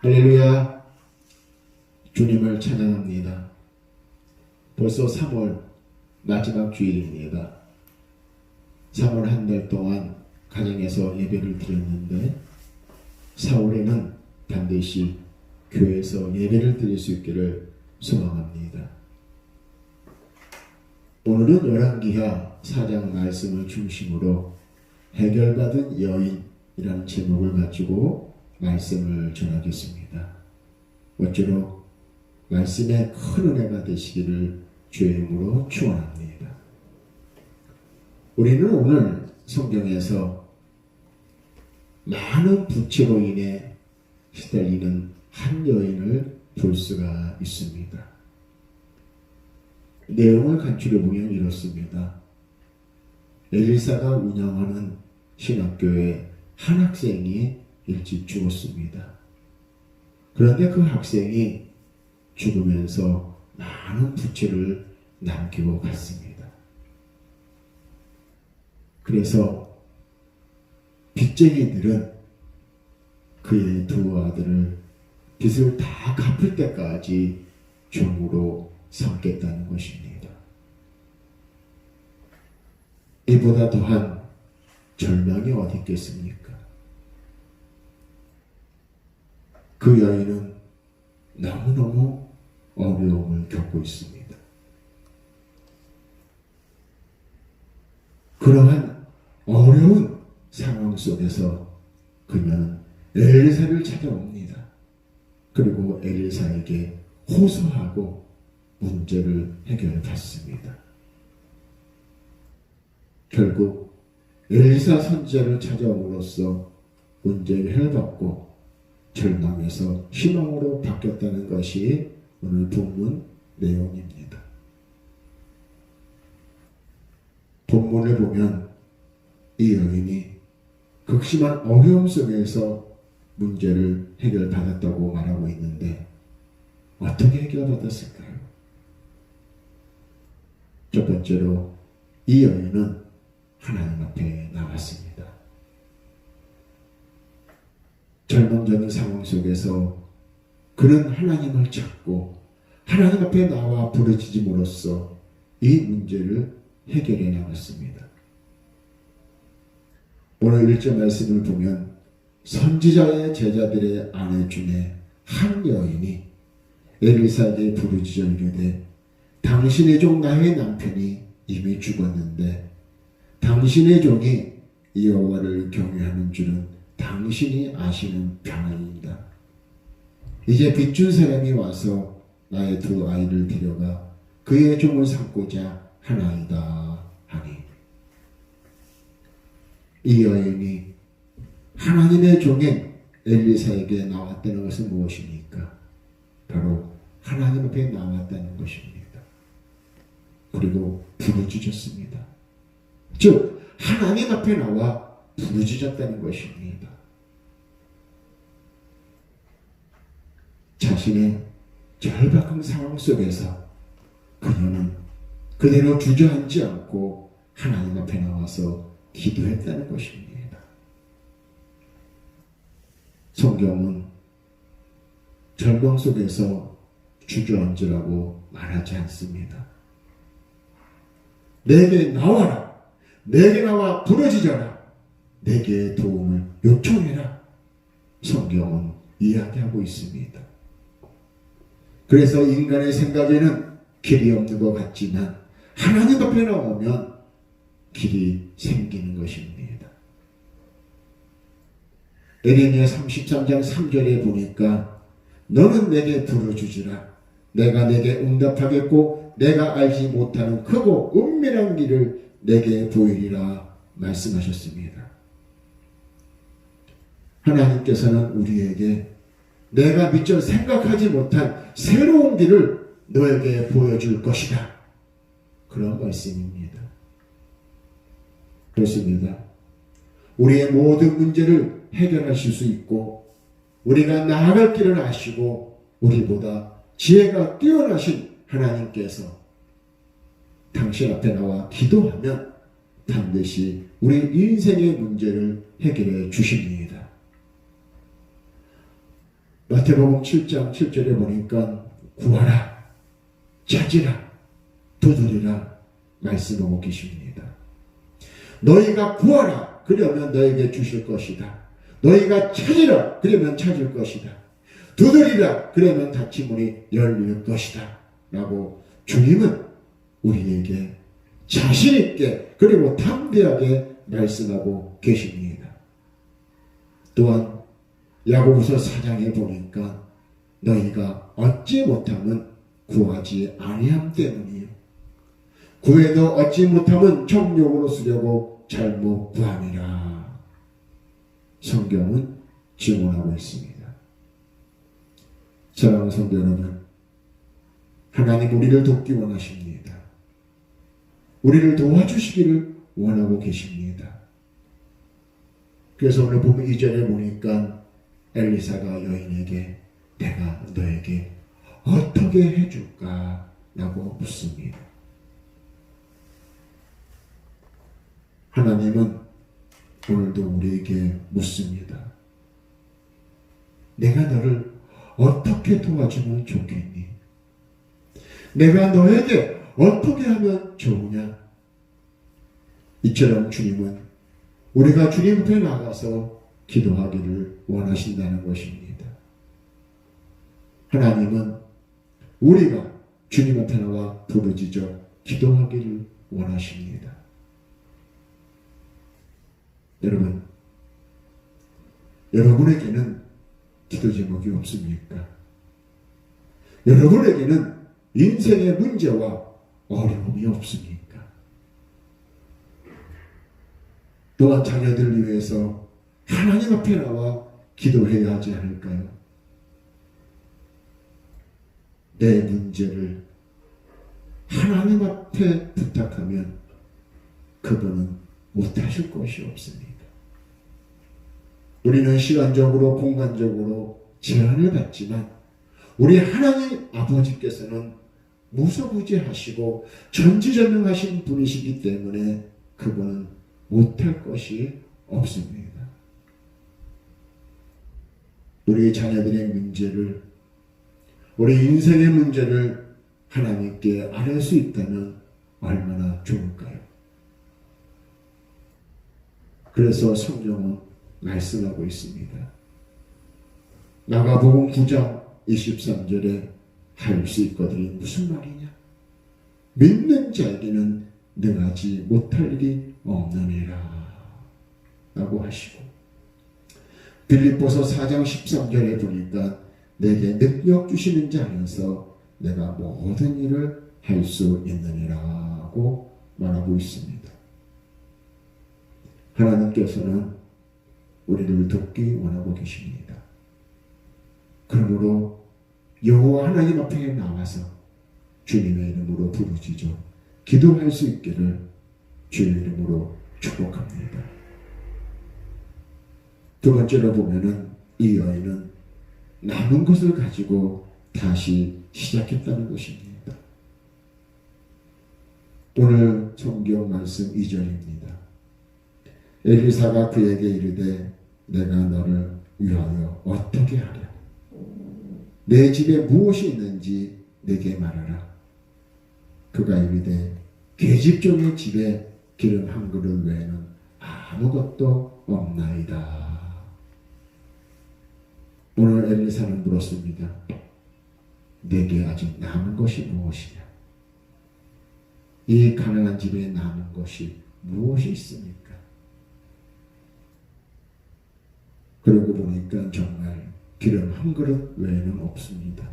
할렐루야. 주님을 찬양합니다. 벌써 3월 마지막 주일입니다. 3월 한 달 동안 가정에서 예배를 드렸는데 4월에는 반드시 교회에서 예배를 드릴 수 있기를 소망합니다. 오늘은 열왕기하 4장 말씀을 중심으로 해결받은 여인이라는 제목을 가지고 말씀을 전하겠습니다. 모쪼록 말씀의 큰 은혜가 되시기를 주의 이름으로 축원합니다. 우리는 오늘 성경에서 많은 부채로 인해 시달리는 한 여인을 볼 수가 있습니다. 내용을 간추려 보면 이렇습니다. 엘리사가 운영하는 신학교에 한 학생이 일찍 죽었습니다. 그런데 그 학생이 죽으면서 많은 부채를 남기고 갔습니다. 그래서 빚쟁이들은 그의 두 아들을 빚을 다 갚을 때까지 종으로 삼겠다는 것입니다. 이보다 더한 절망이 어디 있겠습니까? 그 여인은 너무너무 어려움을 겪고 있습니다. 그러한 어려운 상황 속에서 그녀는 엘리사를 찾아옵니다. 그리고 엘리사에게 호소하고 문제를 해결받습니다. 결국 엘리사 선지자를 찾아옴으로써 문제를 해결받고 절망에서 희망으로 바뀌었다는 것이 오늘 본문 내용입니다. 본문을 보면 이 여인이 극심한 어려움 속에서 문제를 해결받았다고 말하고 있는데 어떻게 해결받았을까요? 첫 번째로 이 여인은 하나님 앞에 나왔습니다. 절망적인 상황 속에서 그는 하나님을 찾고 하나님 앞에 나와 부르짖음으로써 이 문제를 해결해 나갔습니다. 오늘 1절 말씀을 보면 선지자의 제자들의 아내 중에 한 여인이 엘리사에게 부르짖어 이르되 당신의 종 나의 남편이 이미 죽었는데 당신의 종이 여호와를 경외하는 줄은 당신이 아시는 바니이다. 이제 빚준 사람이 와서 나의 두 아이를 데려가 그의 종을 삼고자 하나이다 하니, 이 여인이 하나님의 종인 엘리사에게 나왔다는 것은 무엇입니까? 바로 하나님 앞에 나왔다는 것입니다. 그리고 부르짖었습니다. 즉 하나님 앞에 나와 부르짖었다는 것입니다. 자신의 절박한 상황 속에서 그녀는 그대로 주저앉지 않고 하나님 앞에 나와서 기도했다는 것입니다. 성경은 절망 속에서 주저앉으라고 말하지 않습니다. 내게 나와라. 내게 나와 부르짖어라. 내게 도움을 요청해라. 성경은 이야기하고 있습니다. 그래서 인간의 생각에는 길이 없는 것 같지만 하나님 앞에 나오면 길이 생기는 것입니다. 에레미야 33장 3절에 보니까 너는 내게 부르짖으라. 내가 내게 응답하겠고 내가 알지 못하는 크고 은밀한 길을 내게 보이리라 말씀하셨습니다. 하나님께서는 우리에게 내가 미처 생각하지 못한 새로운 길을 너에게 보여줄 것이다. 그런 말씀입니다. 그렇습니다. 우리의 모든 문제를 해결하실 수 있고 우리가 나아갈 길을 아시고 우리보다 지혜가 뛰어나신 하나님께서 당신 앞에 나와 기도하면 반드시 우리 인생의 문제를 해결해 주십니다. 마태복음 7장 7절에 보니까 구하라, 찾으라, 두드리라 말씀하고 계십니다. 너희가 구하라, 그러면 너에게 주실 것이다. 너희가 찾으라, 그러면 찾을 것이다. 두드리라, 그러면 닫힌 문이 열릴 것이다 라고 주님은 우리에게 자신있게 그리고 담대하게 말씀하고 계십니다. 또한 야고보서 4장에 보니까 너희가 얻지 못함은 구하지 아니함 때문이요, 구해도 얻지 못함은 정욕으로 쓰려고 잘못 구함이라. 성경은 증언하고 있습니다. 사랑하는 성도 여러분, 하나님 우리를 돕기 원하십니다. 우리를 도와주시기를 원하고 계십니다. 그래서 오늘 보면 2절에 보니까 엘리사가 여인에게 내가 너에게 어떻게 해줄까? 라고 묻습니다. 하나님은 오늘도 우리에게 묻습니다. 내가 너를 어떻게 도와주면 좋겠니? 내가 너에게 어떻게 하면 좋으냐? 이처럼 주님은 우리가 주님 앞에 나가서 기도하기를 원하신다는 것입니다. 하나님은 우리가 주님 앞에 나와 부르짖어 기도하기를 원하십니다. 여러분, 여러분에게는 기도 제목이 없습니까? 여러분에게는 인생의 문제와 어려움이 없습니까? 또한 자녀들을 위해서 하나님 앞에 나와 기도해야 하지 않을까요? 내 문제를 하나님 앞에 부탁하면 그분은 못하실 것이 없습니다. 우리는 시간적으로 공간적으로 제한을 받지만 우리 하나님 아버지께서는 무소부지하시고 전지전능하신 분이시기 때문에 그분은 못할 것이 없습니다. 우리 자녀들의 문제를, 우리 인생의 문제를 하나님께 아뢰 수 있다면 얼마나 좋을까요? 그래서 성경은 말씀하고 있습니다. 마가복음 9장 23절에 할 수 있거든요. 무슨 말이냐? 믿는 자에게는 능하지 못할 일이 없느니라 라고 하시고, 빌립보서 4장 13절에 보니까 내게 능력 주시는 자 안에서 내가 모든 일을 할 수 있느니라고 말하고 있습니다. 하나님께서는 우리를 돕기 원하고 계십니다. 그러므로 여호와 하나님 앞에 나와서 주님의 이름으로 부르짖어 기도할 수 있기를 주의 이름으로 축복합니다. 두 번째로 보면은 이 여인은 남은 것을 가지고 다시 시작했다는 것입니다. 오늘 성경 말씀 2절입니다. 엘리사가 그에게 이르되 내가 너를 위하여 어떻게 하랴? 내 집에 무엇이 있는지 내게 말하라. 그가 이르되 계집종의 집에 기름 한 그릇 외에는 아무것도 없나이다. 오늘 엘리사는 물었습니다. 내게 아직 남은 것이 무엇이냐? 이 가난한 집에 남은 것이 무엇이 있습니까? 그러고 보니까 정말 기름 한 그릇 외에는 없습니다.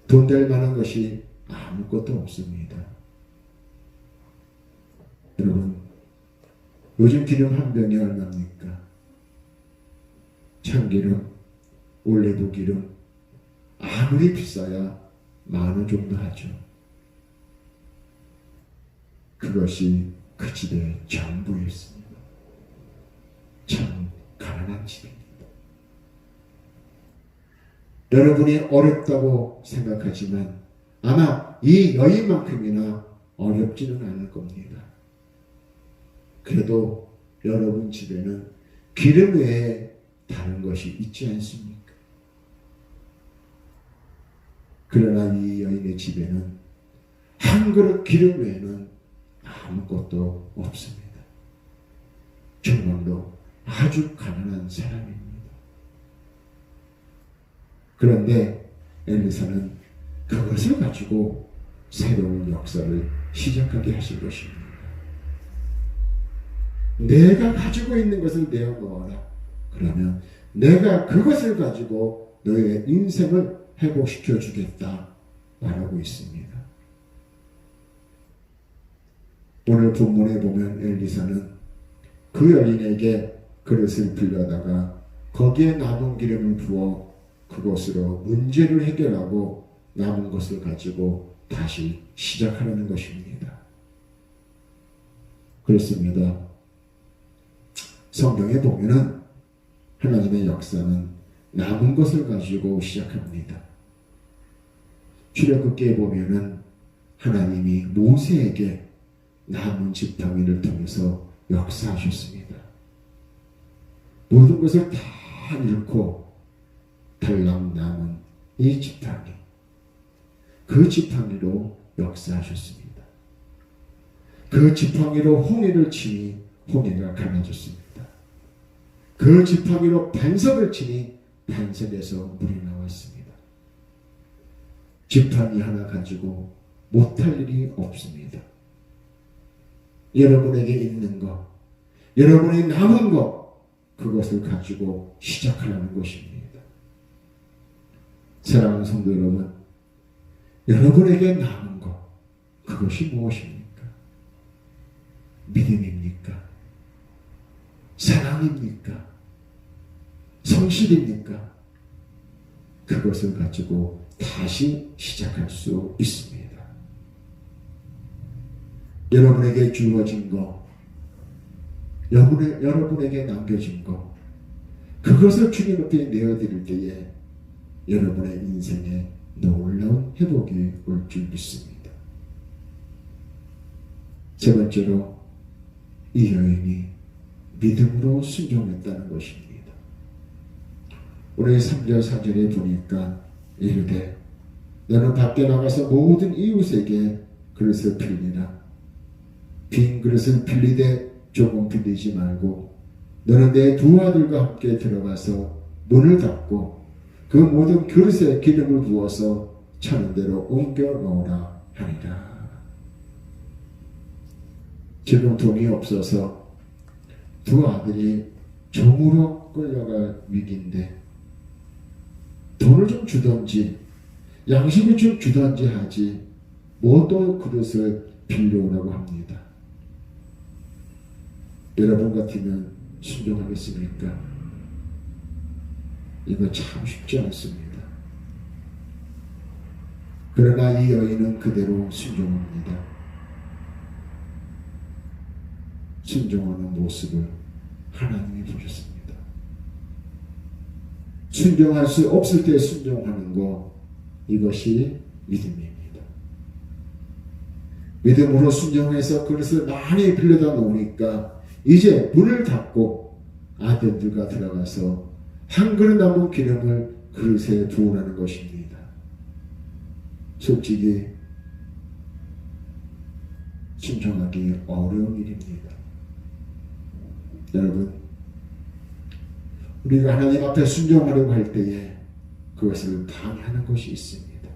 돈 될 만한 것이 아무것도 없습니다. 여러분, 요즘 기름 한 병이 얼마입니까? 참기름, 올리브 기름 아무리 비싸야 10,000원 정도 하죠. 그것이 그 집의 전부였습니다. 참 가난한 집입니다. 여러분이 어렵다고 생각하지만 아마 이 여인만큼이나 어렵지는 않을 겁니다. 그래도 여러분 집에는 기름 외에 다른 것이 있지 않습니까? 그러나 이 여인의 집에는 한 그릇 기름 외에는 아무것도 없습니다. 정말로 아주 가난한 사람입니다. 그런데 엘리사는 그것을 가지고 새로운 역사를 시작하게 하신 것입니다. 내가 가지고 있는 것을 내어 놓아라. 그러면 내가 그것을 가지고 너의 인생을 회복시켜 주겠다 말하고 있습니다. 오늘 본문에 보면 엘리사는 그 여인에게 그릇을 빌려다가 거기에 남은 기름을 부어 그것으로 문제를 해결하고 남은 것을 가지고 다시 시작하려는 것입니다. 그렇습니다. 성경에 보면은 하나님의 역사는 남은 것을 가지고 시작합니다. 출애굽기에 보면은 하나님이 모세에게 남은 지팡이를 통해서 역사하셨습니다. 모든 것을 다 잃고 달랑 남은 이 지팡이, 그 지팡이로 역사하셨습니다. 그 지팡이로 홍해를 치니 홍해가 갈라졌습니다. 그 지팡이로 반석을 치니 반석에서 물이 나왔습니다. 지팡이 하나 가지고 못할 일이 없습니다. 여러분에게 있는 것, 여러분이 남은 것, 그것을 가지고 시작하라는 것입니다. 사랑하는 성도 여러분, 여러분에게 남은 것, 그것이 무엇입니까? 믿음입니까? 사랑입니까? 성실입니까? 그것을 가지고 다시 시작할 수 있습니다. 여러분에게 주어진 것, 여러분에게 남겨진 것, 그것을 주님 앞에 내어드릴 때에 여러분의 인생에 놀라운 회복이 올 줄 믿습니다. 세 번째로 이 여인이 믿음으로 순종했다는 것입니다. 오늘 3절 4절에 보니까 이르되 너는 밖에 나가서 모든 이웃에게 그릇을 빌리라. 빈 그릇을 빌리되 조금 빌리지 말고 너는 내 두 아들과 함께 들어가서 문을 닫고 그 모든 그릇에 기름을 부어서 차는 대로 옮겨 놓으라 하니라. 지금 돈이 없어서 두 아들이 종으로 끌려갈 위기인데 돈을 좀 주던지 양식을 좀 주던지 하지 뭐 또 그릇을 빌려오라고 합니다. 여러분 같으면 순종하겠습니까? 이거 참 쉽지 않습니다. 그러나 이 여인은 그대로 순종합니다. 순종하는 모습을 하나님이 보셨습니다. 순종할 수 없을 때 순종하는 것, 이것이 믿음입니다. 믿음으로 순종해서 그릇을 많이 빌려다 놓으니까 이제 문을 닫고 아들들과 들어가서 한 그릇 남은 기름을 그릇에 부으라는 것입니다. 솔직히 순종하기 어려운 일입니다. 여러분, 우리가 하나님 앞에 순종하려고 할 때에 그것을 방해하는 것이 있습니다.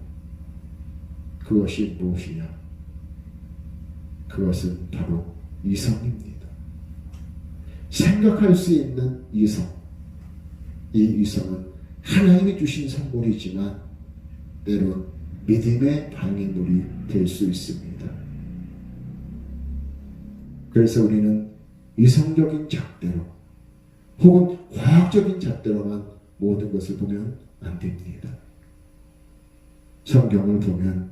그것이 무엇이냐? 그것은 바로 이성입니다. 생각할 수 있는 이성. 이 이성은 하나님이 주신 선물이지만 때론 믿음의 방해물이 될 수 있습니다. 그래서 우리는 이성적인 잣대로 혹은 과학적인 잣대로만 모든 것을 보면 안 됩니다. 성경을 보면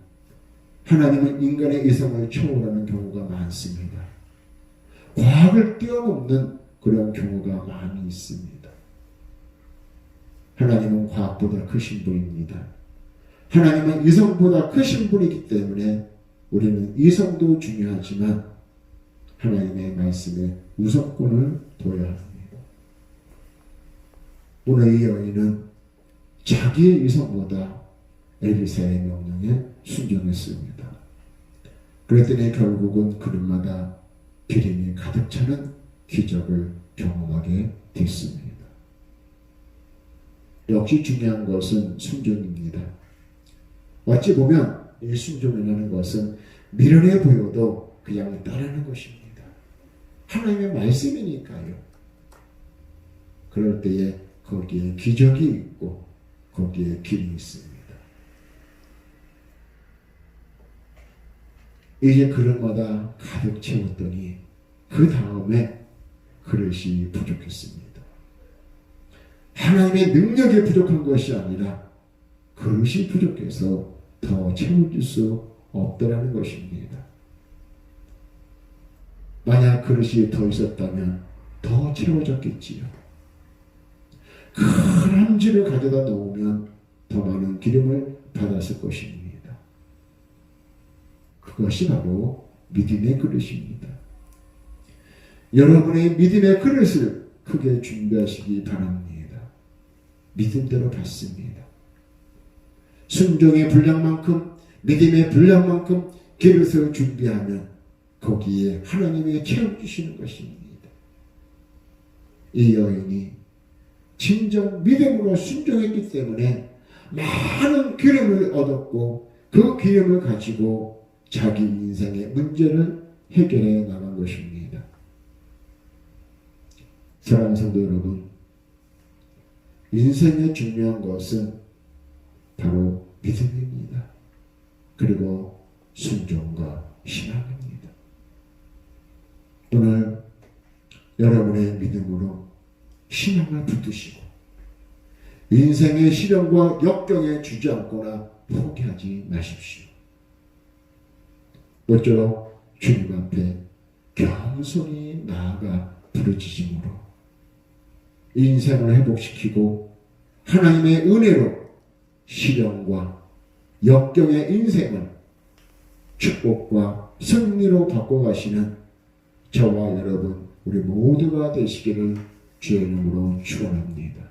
하나님은 인간의 이성을 초월하는 경우가 많습니다. 과학을 뛰어넘는 그런 경우가 많이 있습니다. 하나님은 과학보다 크신 분입니다. 하나님은 이성보다 크신 분이기 때문에 우리는 이성도 중요하지만 하나님의 말씀에 우선권을 둬야 합니다. 오늘 이 여인은 자기의 이성보다 엘리사의 명령에 순종했습니다. 그랬더니 결국은 그릇마다 기름이 가득 차는 기적을 경험하게 됐습니다. 역시 중요한 것은 순종입니다. 어찌 보면 이 순종이라는 것은 미련해 보여도 그냥 따르는 것입니다. 하나님의 말씀이니까요. 그럴 때에 거기에 기적이 있고 거기에 길이 있습니다. 이제 그릇마다 가득 채웠더니 그 다음에 그릇이 부족했습니다. 하나님의 능력이 부족한 것이 아니라 그릇이 부족해서 더 채워줄 수 없더라는 것입니다. 만약 그릇이 더 있었다면 더 채워졌겠지요. 큰 함지를 가져다 놓으면 더 많은 기름을 받았을 것입니다. 그것이 바로 믿음의 그릇입니다. 여러분의 믿음의 그릇을 크게 준비하시기 바랍니다. 믿음대로 받습니다. 순종의 분량만큼, 믿음의 분량만큼 그릇을 준비하면 거기에 하나님이 채워주시는 것입니다. 이 여인이 진정 믿음으로 순종했기 때문에 많은 기름을 얻었고 그 기름을 가지고 자기 인생의 문제를 해결해 나간 것입니다. 사랑하는 성도 여러분, 인생의 중요한 것은 바로 믿음입니다. 그리고 순종과 신앙입니다. 오늘 여러분의 믿음으로 신앙을 붙드시고 인생의 시련과 역경에 주저앉거나 포기하지 마십시오. 모쪼록 주님 앞에 겸손히 나아가 부르짖음으로 인생을 회복시키고 하나님의 은혜로 시련과 역경의 인생을 축복과 승리로 바꿔가시는 저와 여러분 우리 모두가 되시기를 주의 이름으로 축원합니다.